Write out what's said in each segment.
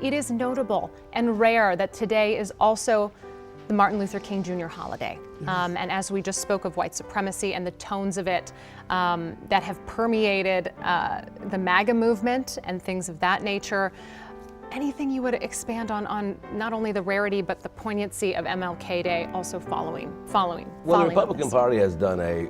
It is notable and rare that today is also the Martin Luther King Jr. holiday. And as we just spoke of white supremacy and the tones of it that have permeated the MAGA movement and things of that nature, anything you would expand on not only the rarity but the poignancy of MLK Day also following? Well, the Republican Party has done a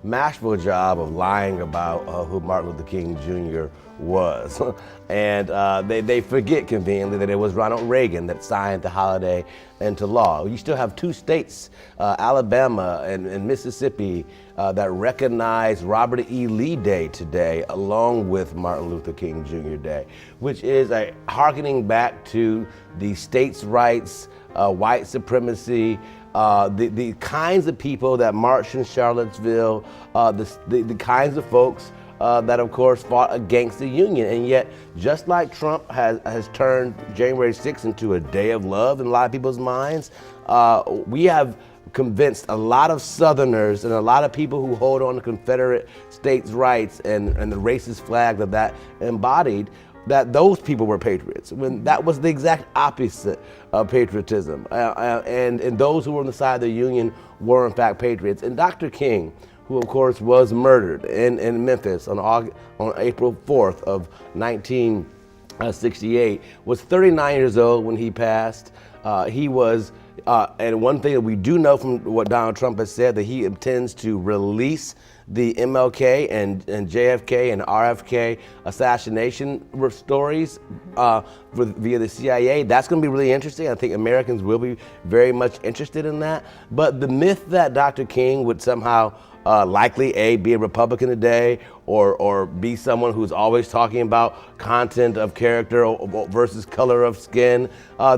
masterful job of lying about who Martin Luther King Jr. was. And they forget conveniently that it was Ronald Reagan that signed the holiday into law. You still have two states, Alabama and Mississippi, that recognize Robert E. Lee Day today along with Martin Luther King Jr. Day, which is a harkening back to the states' rights, white supremacy, the kinds of people that marched in Charlottesville, the kinds of folks that of course fought against the Union. And yet, just like Trump has turned January 6th into a day of love in a lot of people's minds, we have convinced a lot of Southerners and a lot of people who hold on to Confederate states' rights and the racist flag that embodied, that those people were patriots, when that was the exact opposite of patriotism. And those who were on the side of the Union were in fact patriots. And Dr. King, who of course was murdered in Memphis on April 4th of 1968, was 39 years old when he passed. He was, and one thing that we do know from what Donald Trump has said, that he intends to release the MLK and JFK and RFK assassination stories via the CIA. That's going to be really interesting. I think Americans will be very much interested in that. But the myth that Dr. King would somehow likely be a Republican today, or be someone who's always talking about content of character versus color of skin.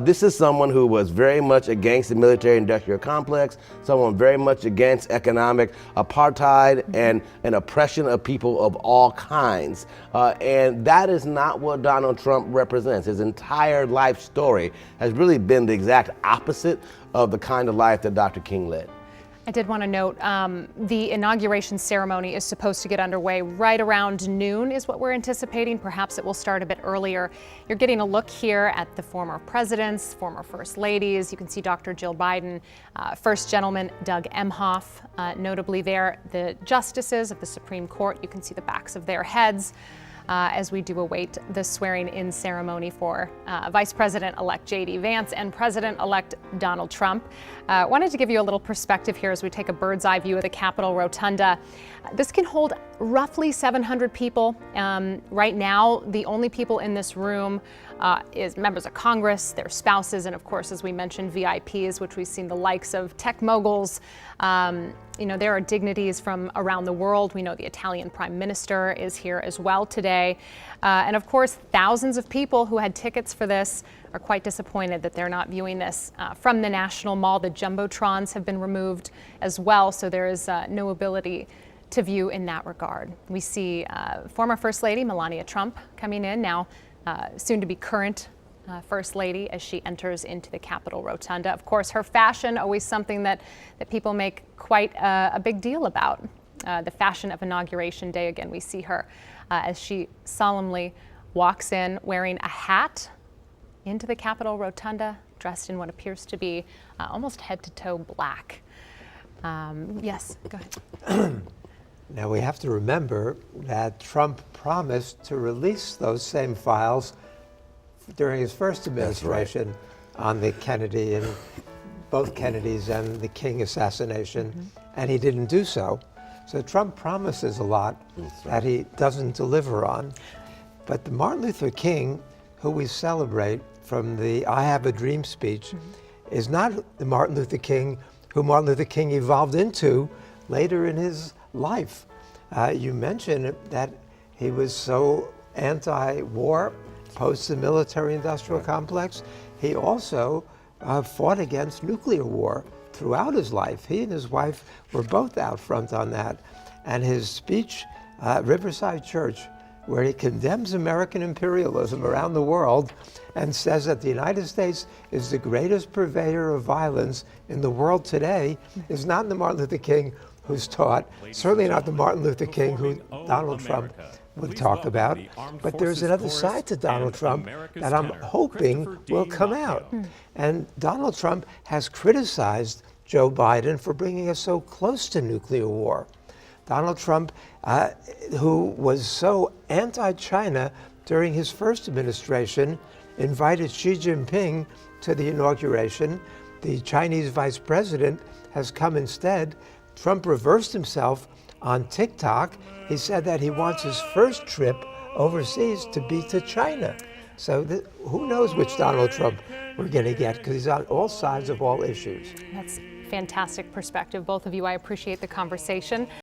This is someone who was very much against the military-industrial complex, someone very much against economic apartheid and oppression of people of all kinds. And that is not what Donald Trump represents. His entire life story has really been the exact opposite of the kind of life that Dr. King led. I did want to note the inauguration ceremony is supposed to get underway right around noon is what we're anticipating. Perhaps it will start a bit earlier. You're getting a look here at the former presidents, former first ladies. You can see Dr. Jill Biden, First Gentleman Doug Emhoff, notably there, the justices of the Supreme Court. You can see the backs of their heads as we do await the swearing-in ceremony for Vice President-elect J.D. Vance and President-elect Donald Trump. Wanted to give you a little perspective here as we take a bird's eye view of the Capitol Rotunda. This can hold roughly 700 people. Right now, the only people in this room is members of Congress, their spouses, and of course, as we mentioned, VIPs, which we've seen the likes of tech moguls. You know, there are dignities from around the world. We know the Italian Prime Minister is here as well today. And of course, thousands of people who had tickets for this are quite disappointed that they're not viewing this from the National Mall. The Jumbotrons have been removed as well, so there is no ability to view in that regard. We see former First Lady Melania Trump coming in now, soon to be current First Lady, as she enters into the Capitol Rotunda. Of course, her fashion, always something that people make quite a big deal about. The fashion of Inauguration Day. Again, we see her as she solemnly walks in wearing a hat into the Capitol Rotunda, dressed in what appears to be almost head-to-toe black. Yes, go ahead. Now, we have to remember that Trump promised to release those same files during his first administration on the Kennedy and both Kennedys and the King assassination, and he didn't do so. So Trump promises a lot that he doesn't deliver on. But the Martin Luther King, who we celebrate from the I Have a Dream speech, is not the Martin Luther King who Martin Luther King evolved into later in his life. You mentioned that he was so anti-war, post the military-industrial complex. He also fought against nuclear war throughout his life. He and his wife were both out front on that. And his speech at Riverside Church, where he condemns American imperialism around the world and says that the United States is the greatest purveyor of violence in the world today, is not the Martin Luther King who's taught, certainly not the Martin Luther King who Donald Trump would talk about. But there's another side to Donald Trump that I'm hoping will come out. And Donald Trump has criticized Joe Biden for bringing us so close to nuclear war. Donald Trump, who was so anti-China during his first administration, invited Xi Jinping to the inauguration. The Chinese vice president has come instead. Trump reversed himself on TikTok. He said that he wants his first trip overseas to be to China. So who knows which Donald Trump we're going to get, because he's on all sides of all issues. That's fantastic perspective, both of you. I appreciate the conversation.